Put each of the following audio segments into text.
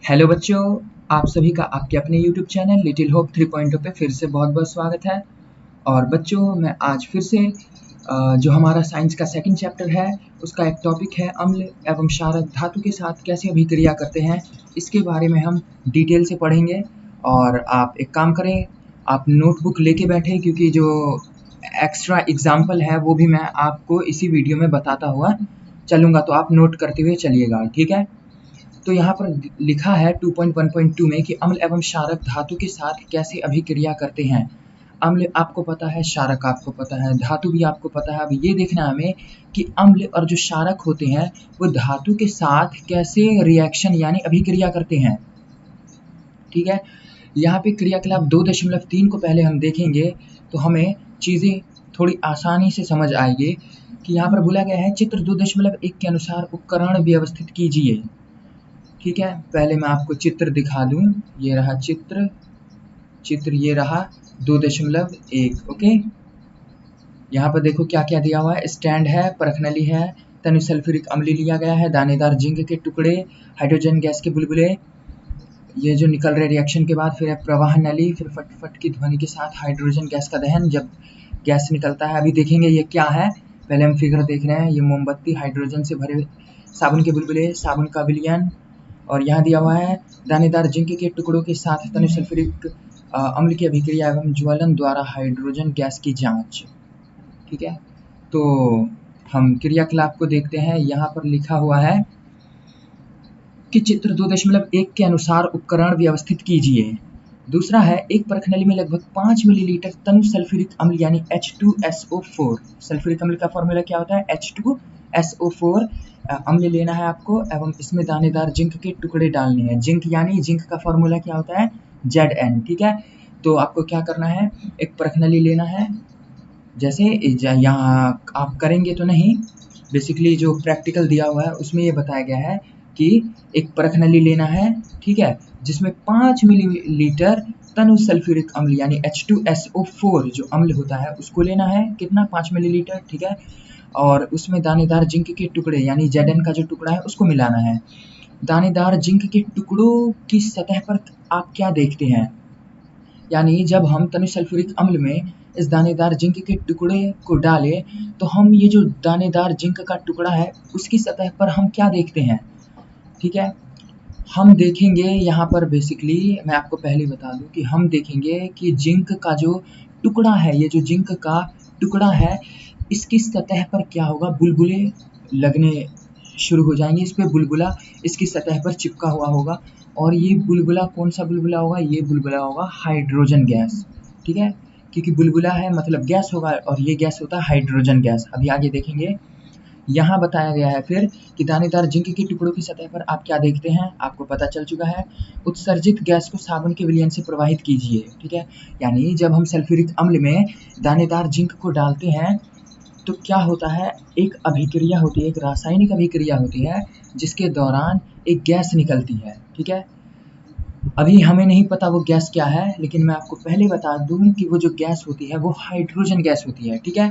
Hello बच्चों, आप सभी का आपके अपने यूट्यूब चैनल लिटिल होप 3.0 पे फिर से बहुत बहुत स्वागत है। और बच्चों, मैं आज फिर से जो हमारा साइंस का सेकंड चैप्टर है उसका एक टॉपिक है अम्ल एवं क्षारक धातु के साथ कैसे अभिक्रिया करते हैं, इसके बारे में हम डिटेल से पढ़ेंगे। और आप एक काम करें, आप नोटबुक लेके बैठे, क्योंकि जो एक्स्ट्रा एग्जाम्पल है वो भी मैं आपको इसी वीडियो में बताता हुआ चलूँगा, तो आप नोट करते हुए चलिएगा, ठीक है। तो यहाँ पर लिखा है 2.1.2 में कि अम्ल एवं क्षारक धातु के साथ कैसे अभिक्रिया करते हैं। अम्ल आपको पता है, क्षारक आपको पता है, धातु भी आपको पता है। अब ये देखना है हमें कि अम्ल और जो क्षारक होते हैं वो धातु के साथ कैसे रिएक्शन यानी अभिक्रिया करते हैं, ठीक है। यहाँ पे क्रियाकलाप 2.3 को पहले हम देखेंगे तो हमें चीज़ें थोड़ी आसानी से समझ आएगी। कि यहाँ पर बोला गया है चित्र 2.1 के अनुसार उपकरण व्यवस्थित कीजिए, ठीक है। पहले मैं आपको चित्र दिखा दूं, ये रहा चित्र ये रहा 2.1, ओके। यहाँ पर देखो क्या क्या दिया हुआ है, स्टैंड है, परखनली है, तनु सल्फ्यूरिक अम्ल लिया गया है, दानेदार जिंक के टुकड़े, हाइड्रोजन गैस के बुलबुले, ये जो निकल रहे रिएक्शन के बाद, फिर है प्रवाह नली, फिर फट फट की ध्वनि के साथ हाइड्रोजन गैस का दहन जब गैस निकलता है। अभी देखेंगे ये क्या है, पहले हम फिगर देख रहे हैं, ये मोमबत्ती, हाइड्रोजन से भरे साबुन के बुलबुले, साबुन का विलयन, और यहाँ दिया हुआ है दानेदार जिंक के टुकड़ों के साथ तनु सल्फ्यूरिक अम्ल की अभिक्रिया एवं ज्वलन द्वारा हाइड्रोजन गैस की जांच, ठीक है। तो हम क्रियाकलाप को देखते हैं। यहाँ पर लिखा हुआ है कि चित्र 2.1 के अनुसार उपकरण व्यवस्थित कीजिए। दूसरा है, एक परखनली में लगभग 5 मिलीलीटर तनु सल्फ्यूरिक अम्ल यानी H2SO4, सल्फ्यूरिक अम्ल का फॉर्मूला क्या होता है, H2SO4 अम्ल लेना है आपको, एवं इसमें दानेदार जिंक के टुकड़े डालने हैं। जिंक यानी जिंक का फॉर्मूला क्या होता है, Zn, ठीक है। तो आपको क्या करना है, एक परखनली लेना है, जैसे यहाँ आप करेंगे तो नहीं, बेसिकली जो प्रैक्टिकल दिया हुआ है उसमें ये बताया गया है कि एक परखनली लेना है, ठीक है, जिसमें 5 मिलीलीटर तनु सल्फ्यूरिक अम्ल यानी H2SO4 जो अम्ल होता है उसको लेना है, कितना, 5 मिलीलीटर, ठीक है। और उसमें दानेदार जिंक के टुकड़े यानी Zn का जो टुकड़ा है उसको मिलाना है। दानेदार जिंक के टुकड़ों की सतह पर आप क्या देखते हैं, यानी जब हम तनु सल्फ्यूरिक अम्ल में इस दानेदार जिंक के टुकड़े को डालें तो हम ये जो दानेदार जिंक का टुकड़ा है उसकी सतह पर हम क्या देखते हैं, ठीक है। हम देखेंगे यहाँ पर, बेसिकली मैं आपको पहले बता दूं कि हम देखेंगे कि जिंक का जो टुकड़ा है, ये जो जिंक का टुकड़ा है इसकी सतह पर क्या होगा, बुलबुले लगने शुरू हो जाएंगे। इस पे बुलबुला इसकी सतह पर चिपका हुआ होगा, और ये बुलबुला कौन सा बुलबुला होगा, ये बुलबुला होगा हाइड्रोजन गैस, ठीक है। क्योंकि बुलबुला है मतलब गैस होगा, और ये गैस होता है हाइड्रोजन गैस। अभी आगे देखेंगे, यहाँ बताया गया है फिर कि दानेदार जिंक के टुकड़ों की सतह पर आप क्या देखते हैं, आपको पता चल चुका है, उत्सर्जित गैस को साबुन के विलयन से प्रवाहित कीजिए, ठीक है। यानी जब हम सल्फ्यूरिक अम्ल में दानेदार जिंक को डालते हैं तो क्या होता है, एक अभिक्रिया होती है, एक रासायनिक अभिक्रिया होती है जिसके दौरान एक गैस निकलती है, ठीक है। अभी हमें नहीं पता वो गैस क्या है, लेकिन मैं आपको पहले बता दूं कि वो जो गैस होती है वो हाइड्रोजन गैस होती है, ठीक है।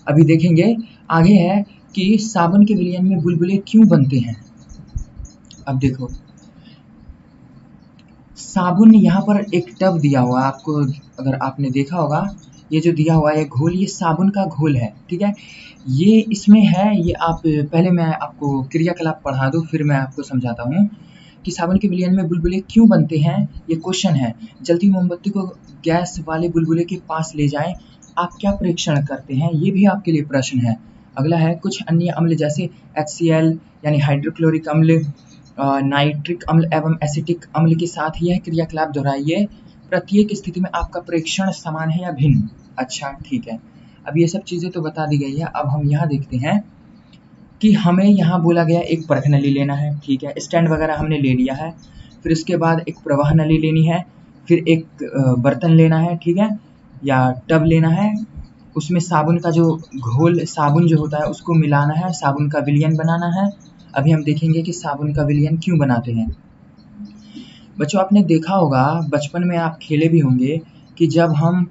अभी देखेंगे आगे है कि साबुन के विलयन में बुलबुले क्यों बनते हैं। अब देखो, साबुन, यहाँ पर एक टब दिया हुआ है आपको, अगर आपने देखा होगा, ये जो दिया हुआ है घोल, ये साबुन का घोल है, ठीक है। ये इसमें है, ये आप पहले मैं आपको क्रियाकलाप पढ़ा दूँ फिर मैं आपको समझाता हूँ कि साबुन के विलयन में बुलबुले क्यों बनते हैं। ये क्वेश्चन है, जलती मोमबत्ती को गैस वाले बुलबुले के पास ले जाएं, आप क्या परीक्षण करते हैं, ये भी आपके लिए प्रश्न है। अगला है, कुछ अन्य अम्ल जैसे HCl यानी हाइड्रोक्लोरिक अम्ल, नाइट्रिक अम्ल एवं एसिटिक अम्ल के साथ यह क्रियाकलाप दोहराइए, प्रत्येक स्थिति में आपका परीक्षण समान है या भिन्न। अच्छा, ठीक है। अब ये सब चीज़ें तो बता दी गई है। अब हम यहाँ देखते हैं कि हमें यहाँ बोला गया एक परख नली लेना है, ठीक है, स्टैंड वगैरह हमने ले लिया है। फिर उसके बाद एक प्रवाह नली लेनी है, फिर एक बर्तन लेना है, ठीक है, या टब लेना है, उसमें साबुन का जो घोल, साबुन जो होता है उसको मिलाना है, साबुन का विलयन बनाना है। अभी हम देखेंगे कि साबुन का विलयन क्यों बनाते हैं। बच्चों, आपने देखा होगा, बचपन में आप खेले भी होंगे कि जब हम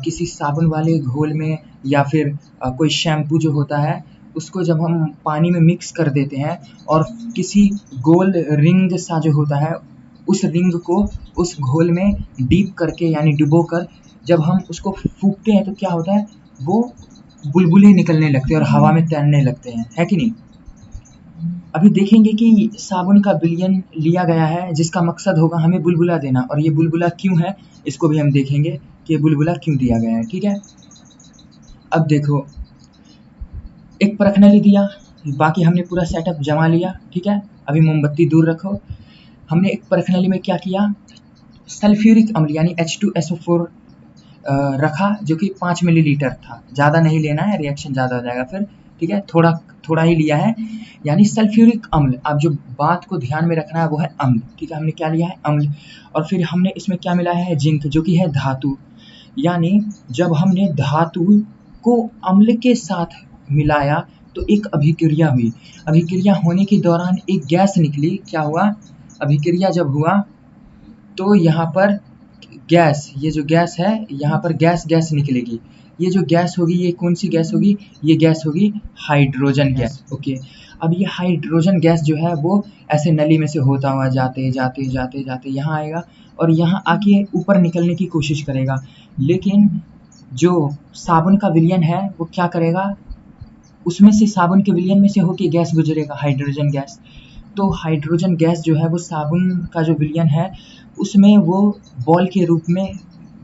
किसी साबुन वाले घोल में या फिर कोई शैम्पू जो होता है उसको जब हम पानी में मिक्स कर देते हैं और किसी गोल रिंग सा जो होता है उस रिंग को उस घोल में डीप करके यानी डुबो कर जब हम उसको फूंकते हैं तो क्या होता है, वो बुलबुले निकलने लगते हैं और हवा में तैरने लगते हैं, है कि नहीं। अभी देखेंगे कि साबुन का विलयन लिया गया है जिसका मकसद होगा हमें बुलबुला देना, और ये बुलबुला क्यों है इसको भी हम देखेंगे कि ये बुलबुला क्यों दिया गया है। ठीक है, अब देखो एक परखनली दिया, बाकी हमने पूरा सेटअप जमा लिया। ठीक है, अभी मोमबत्ती दूर रखो। हमने एक परखनली में क्या किया, सल्फ्यूरिक अम्ल यानी H2SO4 रखा जो कि 5 मिलीलीटर था, ज़्यादा नहीं लेना है, रिएक्शन ज़्यादा हो जाएगा फिर। ठीक है, थोड़ा थोड़ा ही लिया है, यानी सल्फ्यूरिक अम्ल। अब जो बात को ध्यान में रखना है वो है अम्ल। ठीक है, हमने क्या लिया है, अम्ल। और फिर हमने इसमें क्या मिलाया है, जिंक, जो कि है धातु। यानी जब हमने धातु को अम्ल के साथ मिलाया तो एक अभिक्रिया हुई। अभिक्रिया होने के दौरान एक गैस निकली। क्या हुआ, अभिक्रिया जब हुआ तो यहाँ पर गैस, ये जो गैस है यहाँ पर गैस निकलेगी। ये जो गैस होगी ये कौन सी गैस होगी, ये गैस होगी हाइड्रोजन गैस। ओके, अब ये हाइड्रोजन गैस जो है वो ऐसे नली में से होता हुआ जाते जाते जाते जाते यहाँ आएगा और यहाँ आके ऊपर निकलने की कोशिश करेगा। लेकिन जो साबुन का विलयन है वो क्या करेगा, उसमें से साबुन के विलयन में से होके गैस गुजरेगा, हाइड्रोजन गैस। तो हाइड्रोजन गैस जो है वो साबुन का जो विलयन है उसमें वो बॉल के रूप में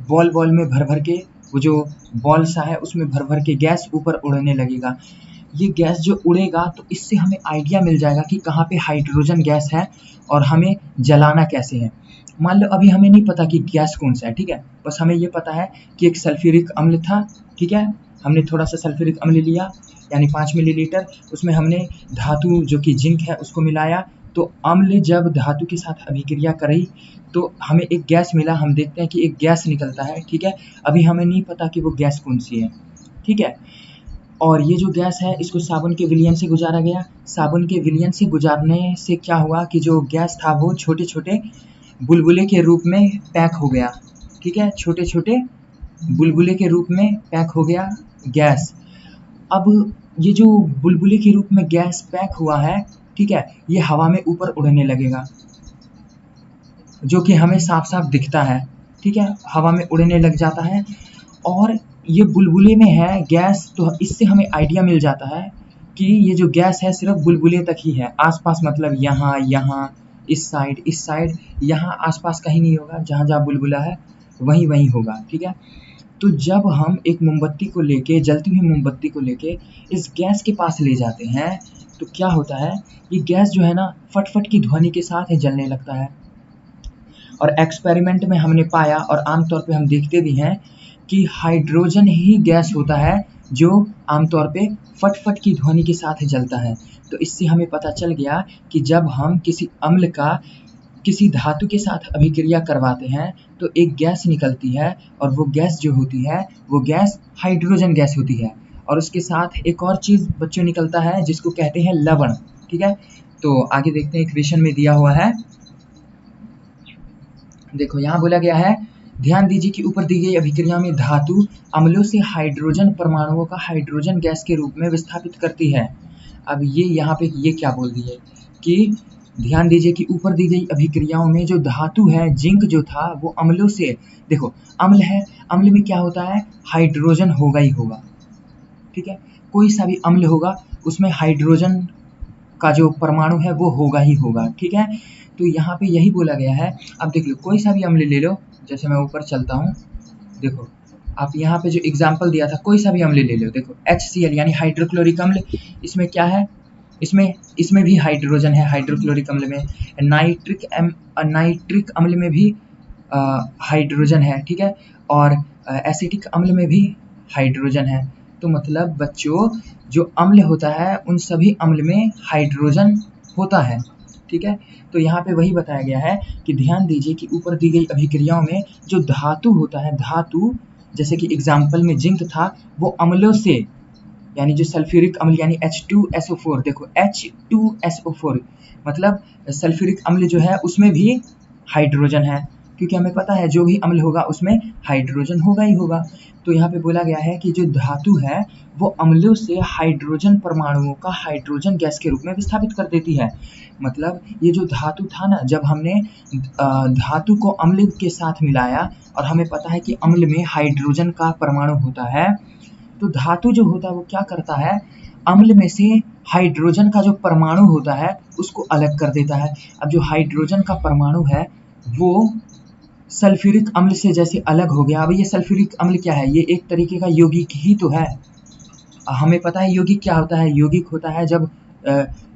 बॉल में भर भर के, वो जो बॉल सा है उसमें भर भर के गैस ऊपर उड़ने लगेगा। ये गैस जो उड़ेगा तो इससे हमें आइडिया मिल जाएगा कि कहाँ पे हाइड्रोजन गैस है और हमें जलाना कैसे है। मान लो अभी हमें नहीं पता कि गैस कौन सा है। ठीक है, बस हमें ये पता है कि एक सल्फ्यूरिक अम्ल था। ठीक है, हमने थोड़ा सा सल्फ्यूरिक अम्ल लिया यानी 5 मिलीलीटर, उसमें हमने धातु जो कि जिंक है उसको मिलाया। तो अम्ल जब धातु के साथ अभिक्रिया करी तो हमें एक गैस मिला, हम देखते हैं कि एक गैस निकलता है। ठीक है, अभी हमें नहीं पता कि वो गैस कौन सी है। ठीक है, और ये जो गैस है इसको साबुन के विलयन से गुजारा गया। साबुन के विलयन से गुजारने से क्या हुआ कि जो गैस था वो छोटे छोटे बुलबुले के रूप में पैक हो गया। ठीक है, छोटे छोटे बुलबुले के रूप में पैक हो गया गैस। अब ये जो बुलबुले के रूप में गैस पैक हुआ है, ठीक है, ये हवा में ऊपर उड़ने लगेगा जो कि हमें साफ साफ दिखता है। ठीक है, हवा में उड़ने लग जाता है और ये बुलबुले में है गैस, तो इससे हमें आइडिया मिल जाता है कि ये जो गैस है सिर्फ बुलबुले तक ही है, आसपास मतलब यहाँ यहाँ इस साइड यहाँ आसपास कहीं नहीं होगा, जहाँ जहाँ बुलबुला है वहीं वहीं होगा। ठीक है, तो जब हम एक मोमबत्ती को लेके, जलती हुई मोमबत्ती को लेके इस गैस के पास ले जाते हैं तो क्या होता है, ये गैस जो है ना फटफट की ध्वनि के साथ ही जलने लगता है। और एक्सपेरिमेंट में हमने पाया और आमतौर पे हम देखते भी हैं कि हाइड्रोजन ही गैस होता है जो आमतौर पे फटफट की ध्वनि के साथ जलता है। तो इससे हमें पता चल गया कि जब हम किसी अम्ल का किसी धातु के साथ अभिक्रिया करवाते हैं तो एक गैस निकलती है और वो गैस जो होती है वो गैस हाइड्रोजन गैस होती है। और उसके साथ एक और चीज़ बच्चों निकलता है जिसको कहते हैं लवण। ठीक है, तो आगे देखते हैं, इक्वेशन में दिया हुआ है, देखो यहाँ बोला गया है, ध्यान दीजिए कि ऊपर दी गई अभिक्रिया में धातु अम्लों से हाइड्रोजन परमाणुओं का हाइड्रोजन गैस के रूप में विस्थापित करती है। अब ये यहाँ पे ये क्या बोल दिए कि ध्यान दीजिए कि ऊपर दी गई अभिक्रियाओं में जो धातु है जिंक जो था वो अम्लों से, देखो अम्ल है, अम्ल में क्या होता है, हाइड्रोजन होगा ही होगा। ठीक है, कोई सा भी अम्ल होगा उसमें हाइड्रोजन का जो परमाणु है वो होगा ही होगा। ठीक है, तो यहाँ पे यही बोला गया है। अब देख लो कोई सा भी अम्ल ले लो, जैसे मैं ऊपर चलता हूँ, देखो आप यहाँ पे जो एग्जाम्पल दिया था कोई सा भी अम्ल ले लो, देखो HCl यानी हाइड्रोक्लोरिक अम्ल, इसमें क्या है, इसमें भी हाइड्रोजन है। हाइड्रोक्लोरिक अम्ल में नाइट्रिक अम्ल में भी हाइड्रोजन है। ठीक है, और एसिटिक अम्ल में भी हाइड्रोजन है। तो मतलब बच्चों जो अम्ल होता है उन सभी अम्ल में हाइड्रोजन होता है। ठीक है, तो यहाँ पे वही बताया गया है कि ध्यान दीजिए कि ऊपर दी गई अभिक्रियाओं में जो धातु होता है, धातु जैसे कि एग्जाम्पल में जिंक था, वो अम्लों से यानी जो सल्फ्यूरिक अम्ल यानी H2SO4, देखो H2SO4 मतलब सल्फ्यूरिक अम्ल जो है उसमें भी हाइड्रोजन है। क्योंकि हमें पता है जो भी अम्ल होगा उसमें हाइड्रोजन होगा ही होगा। तो यहाँ पे बोला गया है कि जो धातु है वो अम्लों से हाइड्रोजन परमाणुओं का हाइड्रोजन गैस के रूप में विस्थापित कर देती है। मतलब ये जो धातु था ना, जब हमने धातु को अम्ल के साथ मिलाया और हमें पता है कि अम्ल में हाइड्रोजन का परमाणु होता है, तो धातु जो होता है वो क्या करता है, अम्ल में से हाइड्रोजन का जो परमाणु होता है उसको अलग कर देता है। अब जो हाइड्रोजन का परमाणु है वो सल्फ्यूरिक अम्ल से जैसे अलग हो गया। अब ये सल्फ्यूरिक अम्ल क्या है, ये एक तरीके का यौगिक ही तो है। हमें पता है यौगिक क्या होता है, यौगिक होता है जब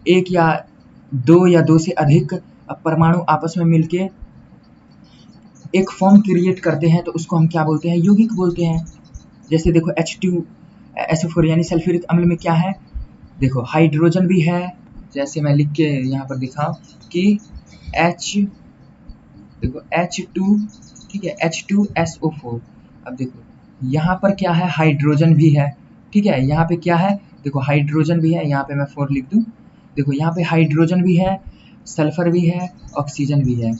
एक या दो से अधिक परमाणु आपस में मिलके एक फॉर्म क्रिएट करते हैं तो उसको हम क्या बोलते हैं, यौगिक बोलते हैं। जैसे देखो H2SO4 यानी सल्फ्यूरिक अम्ल में क्या है, देखो हाइड्रोजन भी है, जैसे मैं लिख के यहाँ पर दिखाऊं कि देखो H2, ठीक है, H2SO4। अब देखो यहाँ पर क्या है, हाइड्रोजन भी है, ठीक है, यहाँ पे क्या है, देखो हाइड्रोजन भी है, यहाँ पे मैं 4 लिख दूँ, देखो यहाँ पे हाइड्रोजन भी है, सल्फर भी है, ऑक्सीजन भी है।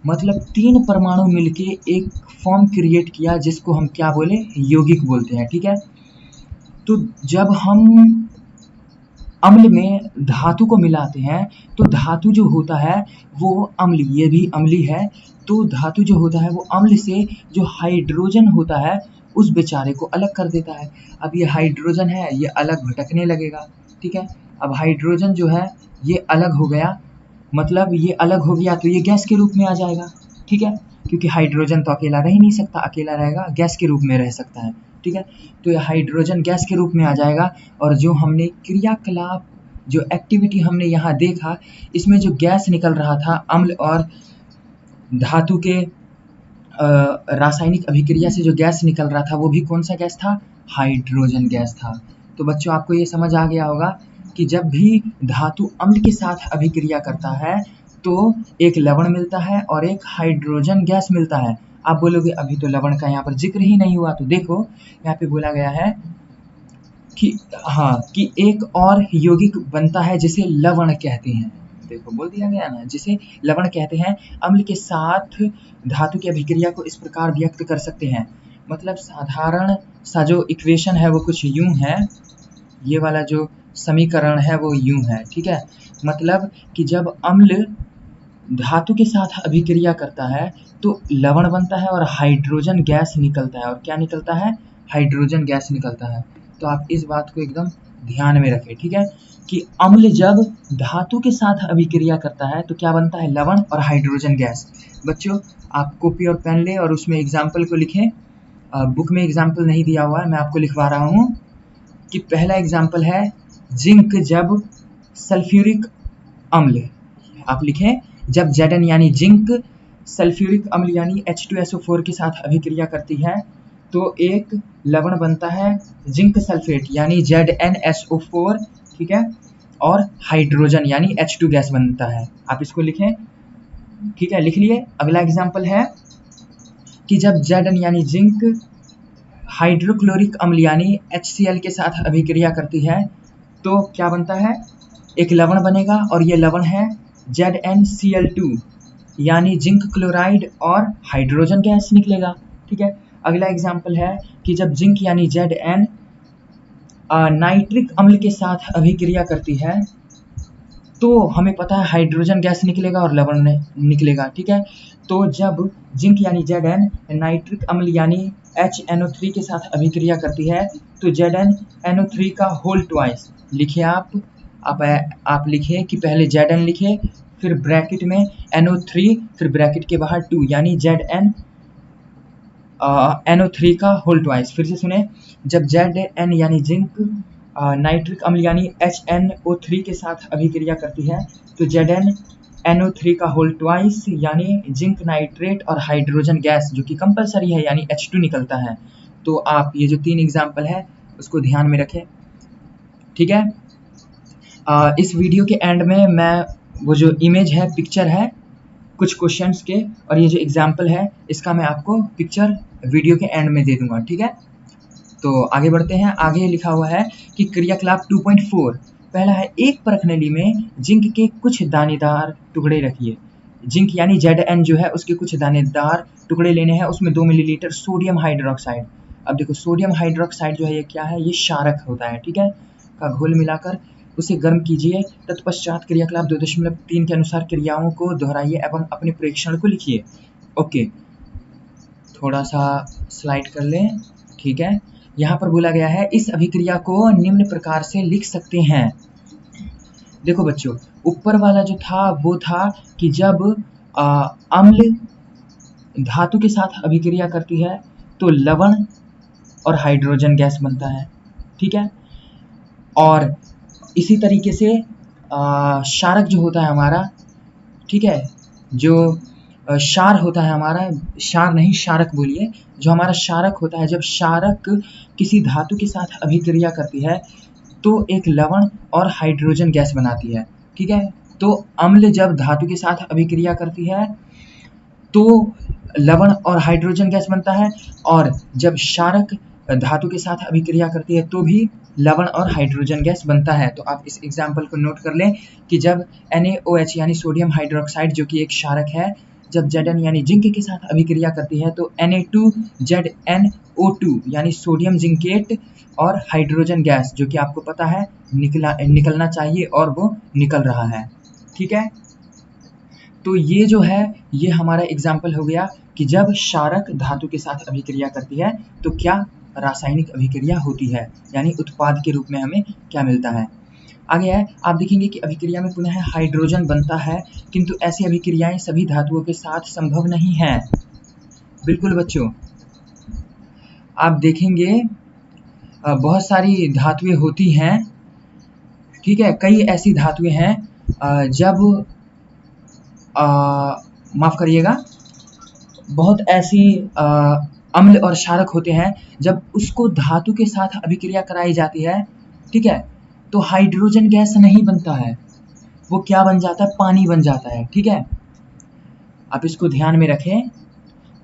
मतलब 3 परमाणु मिलके एक फॉर्म क्रिएट किया जिसको हम क्या बोले, यौगिक बोलते हैं, ठीक है। तो जब हम अम्ल में धातु को मिलाते हैं तो धातु जो होता है वो अम्ल, ये भी अम्ली है, तो धातु जो होता है वो अम्ल से जो हाइड्रोजन होता है उस बेचारे को अलग कर देता है। अब ये हाइड्रोजन है, ये अलग भटकने लगेगा, ठीक है। अब हाइड्रोजन जो है ये अलग हो गया, मतलब ये अलग हो गया तो ये गैस के रूप में आ जाएगा, ठीक है, क्योंकि हाइड्रोजन तो अकेला रह ही नहीं सकता, अकेला रहेगा गैस के रूप में रह सकता है, ठीक है। तो ये हाइड्रोजन गैस के रूप में आ जाएगा। और जो हमने क्रियाकलाप, जो एक्टिविटी हमने यहाँ देखा, इसमें जो गैस निकल रहा था अम्ल और धातु के रासायनिक अभिक्रिया से जो गैस निकल रहा था वो भी कौन सा गैस था, हाइड्रोजन गैस था। तो बच्चों आपको ये समझ आ गया होगा कि जब भी धातु अम्ल के साथ अभिक्रिया करता है तो एक लवण मिलता है और एक हाइड्रोजन गैस मिलता है। आप बोलोगे अभी तो लवण का यहाँ पर जिक्र ही नहीं हुआ, तो देखो यहाँ पे बोला गया है कि हाँ, कि एक और यौगिक बनता है जिसे लवण कहते हैं। देखो बोल दिया गया ना, जिसे लवण कहते हैं। अम्ल के साथ धातु की अभिक्रिया को इस प्रकार व्यक्त कर सकते हैं, मतलब साधारण सा जो इक्वेशन है वो कुछ यूं है, ये वाला जो समीकरण है वो यूं है, ठीक है। मतलब कि जब अम्ल धातु के साथ अभिक्रिया करता है तो लवण बनता है और हाइड्रोजन गैस निकलता है। और क्या निकलता है, हाइड्रोजन गैस निकलता है। तो आप इस बात को एकदम ध्यान में रखें, ठीक है, कि अम्ल जब धातु के साथ अभिक्रिया करता है तो क्या बनता है, लवण और हाइड्रोजन गैस। बच्चों आप कॉपी और पेन लें और उसमें एग्जाम्पल को लिखें। बुक में एग्जाम्पल नहीं दिया हुआ है, मैं आपको लिखवा रहा हूँ कि पहला एग्जाम्पल है जिंक जब सल्फ्यूरिक अम्ल, आप लिखें जब Zn यानी जिंक सल्फ्यूरिक अम्ल यानी H2SO4 के साथ अभिक्रिया करती है तो एक लवण बनता है जिंक सल्फेट यानी ZnSO4, ठीक है, और हाइड्रोजन यानी H2 गैस बनता है। आप इसको लिखें, ठीक है, लिख लिए। अगला एग्जाम्पल है कि जब Zn यानी जिंक हाइड्रोक्लोरिक अम्ल यानी HCl के साथ अभिक्रिया करती है तो क्या बनता है, एक लवण बनेगा और ये लवण है ZnCl2 यानी जिंक क्लोराइड और हाइड्रोजन गैस निकलेगा, ठीक है। अगला एग्जाम्पल है कि जब जिंक यानी Zn नाइट्रिक अम्ल के साथ अभिक्रिया करती है तो हमें पता है हाइड्रोजन गैस निकलेगा और लवण निकलेगा, ठीक है। तो जब जिंक यानी Zn नाइट्रिक अम्ल यानी HNO3 के साथ अभिक्रिया करती है तो ZnNO3 का होल ट्वाइस लिखिए। आप लिखिए कि पहले Zn लिखे, फिर ब्रैकेट में NO3, फिर ब्रैकेट के बाहर 2 यानी Zn NO3 का होल ट्वाइस। फिर से सुने, जब Zn यानी जिंक नाइट्रिक अम्ल यानी HNO3 के साथ अभिक्रिया करती है तो ZnNO3 का होल ट्वाइस यानी जिंक नाइट्रेट और हाइड्रोजन गैस जो कि कंपलसरी है यानी H2 निकलता है। तो आप ये जो 3 एग्जाम्पल है उसको ध्यान में रखें, ठीक है। इस वीडियो के एंड में मैं वो जो इमेज है, पिक्चर है कुछ क्वेश्चंस के, और ये जो एग्जाम्पल है इसका मैं आपको पिक्चर वीडियो के एंड में दे दूंगा, ठीक है। तो आगे बढ़ते हैं। आगे लिखा हुआ है कि क्रियाकलाप 2.4 पहला है, एक परख नली में जिंक के कुछ दानेदार टुकड़े रखिए। जिंक यानी Zn जो है उसके कुछ दानेदार टुकड़े लेने हैं, उसमें 2 मिलीलीटर सोडियम हाइड्रोक्साइड। अब देखो सोडियम हाइड्रोक्साइड जो है ये क्या है, ये क्षारक होता है, ठीक है, का घोल मिलाकर उसे गर्म कीजिए। तत्पश्चात क्रियाकलाप 2.3 के अनुसार क्रियाओं को दोहराइए एवं अपने प्रेक्षण को लिखिए। ओके, थोड़ा सा स्लाइड कर लें, ठीक है। यहाँ पर बोला गया है इस अभिक्रिया को निम्न प्रकार से लिख सकते हैं। देखो बच्चों, ऊपर वाला जो था वो था कि जब अम्ल धातु के साथ अभिक्रिया करती है तो लवण और हाइड्रोजन गैस बनता है, ठीक है। और इसी तरीके से क्षारक जो होता है हमारा, ठीक है, जो क्षार होता है हमारा, क्षार नहीं क्षारक बोलिए, जो हमारा क्षारक होता है, जब क्षारक किसी धातु के साथ अभिक्रिया करती है तो एक लवण और हाइड्रोजन गैस बनाती है, ठीक है। तो अम्ल जब धातु के साथ अभिक्रिया करती है तो लवण और हाइड्रोजन गैस बनता है, और जब क्षारक धातु के साथ अभिक्रिया करती है तो भी लवण और हाइड्रोजन गैस बनता है। तो आप इस एग्जाम्पल को नोट कर लें कि जब NaOH यानी सोडियम हाइड्रोक्साइड जो कि एक क्षारक है, जब Zn यानी जिंक के साथ अभिक्रिया करती है तो Na2ZnO2 यानी सोडियम जिंकेट और हाइड्रोजन गैस, जो कि आपको पता है निकलना चाहिए और वो निकल रहा है, ठीक है। तो ये जो है ये हमारा एग्जाम्पल हो गया कि जब क्षारक धातु के साथ अभिक्रिया करती है तो क्या रासायनिक अभिक्रिया होती है, यानी उत्पाद के रूप में हमें क्या मिलता है। आगे है, आप देखेंगे कि अभिक्रिया में पुनः हाइड्रोजन बनता है, किंतु ऐसी अभिक्रियाएं सभी धातुओं के साथ संभव नहीं है। बिल्कुल बच्चों, आप देखेंगे बहुत सारी धातुएं होती हैं, ठीक है, कई ऐसी धातुएं हैं जब माफ करिएगा, बहुत ऐसी अम्ल और क्षारक होते हैं जब उसको धातु के साथ अभिक्रिया कराई जाती है, ठीक है, तो हाइड्रोजन गैस नहीं बनता है, वो क्या बन जाता है, पानी बन जाता है, ठीक है। आप इसको ध्यान में रखें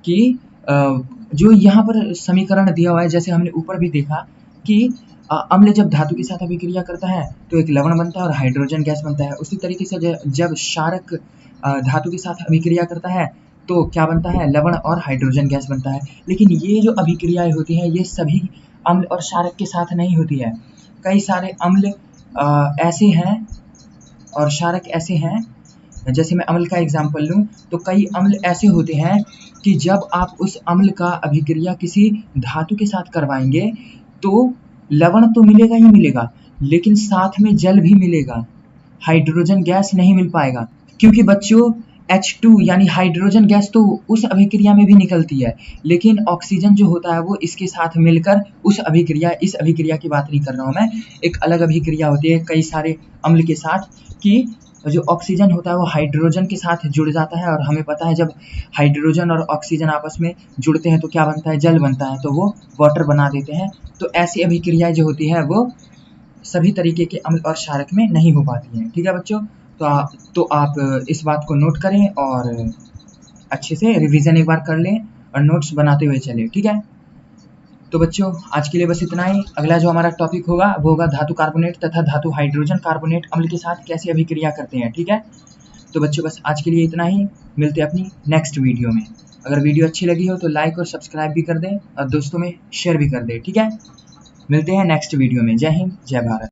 कि जो यहाँ पर समीकरण दिया हुआ है, जैसे हमने ऊपर भी देखा कि अम्ल जब धातु के साथ अभिक्रिया करता है तो एक लवण बनता है और हाइड्रोजन गैस बनता है। उसी तरीके से जब क्षारक धातु के साथ अभिक्रिया करता है तो क्या बनता है, लवण और हाइड्रोजन गैस बनता है। लेकिन ये जो अभिक्रियाएं होती हैं ये सभी अम्ल और क्षारक के साथ नहीं होती है। कई सारे अम्ल ऐसे हैं और क्षारक ऐसे हैं, जैसे मैं अम्ल का एग्जाम्पल लूँ तो कई अम्ल ऐसे होते हैं कि जब आप उस अम्ल का अभिक्रिया किसी धातु के साथ करवाएंगे तो लवण तो मिलेगा ही मिलेगा, लेकिन साथ में जल भी मिलेगा, हाइड्रोजन गैस नहीं मिल पाएगा। क्योंकि बच्चों H2 यानी हाइड्रोजन गैस तो उस अभिक्रिया में भी निकलती है, लेकिन ऑक्सीजन जो होता है वो इसके साथ मिलकर इस अभिक्रिया की बात नहीं कर रहा हूँ मैं, एक अलग अभिक्रिया होती है कई सारे अम्ल के साथ कि जो ऑक्सीजन होता है वो हाइड्रोजन के साथ जुड़ जाता है, और हमें पता है जब हाइड्रोजन और ऑक्सीजन आपस में जुड़ते हैं तो क्या बनता है, जल बनता है, तो वो वाटर बना देते हैं। तो ऐसी अभिक्रियाएं जो होती है वो सभी तरीके के अम्ल और क्षारक में नहीं हो पाती हैं, ठीक है बच्चों। तो आप इस बात को नोट करें और अच्छे से रिवीजन एक बार कर लें और नोट्स बनाते हुए चलें, ठीक है। तो बच्चों आज के लिए बस इतना ही। अगला जो हमारा टॉपिक होगा वो होगा धातु कार्बोनेट तथा धातु हाइड्रोजन कार्बोनेट अम्ल के साथ कैसे अभिक्रिया करते हैं, ठीक है। तो बच्चों बस आज के लिए इतना ही, मिलते हैं अपनी नेक्स्ट वीडियो में। अगर वीडियो अच्छी लगी हो तो लाइक और सब्सक्राइब भी कर दें और दोस्तों में शेयर भी कर दें, ठीक है। मिलते हैं नेक्स्ट वीडियो में। जय हिंद, जय भारत।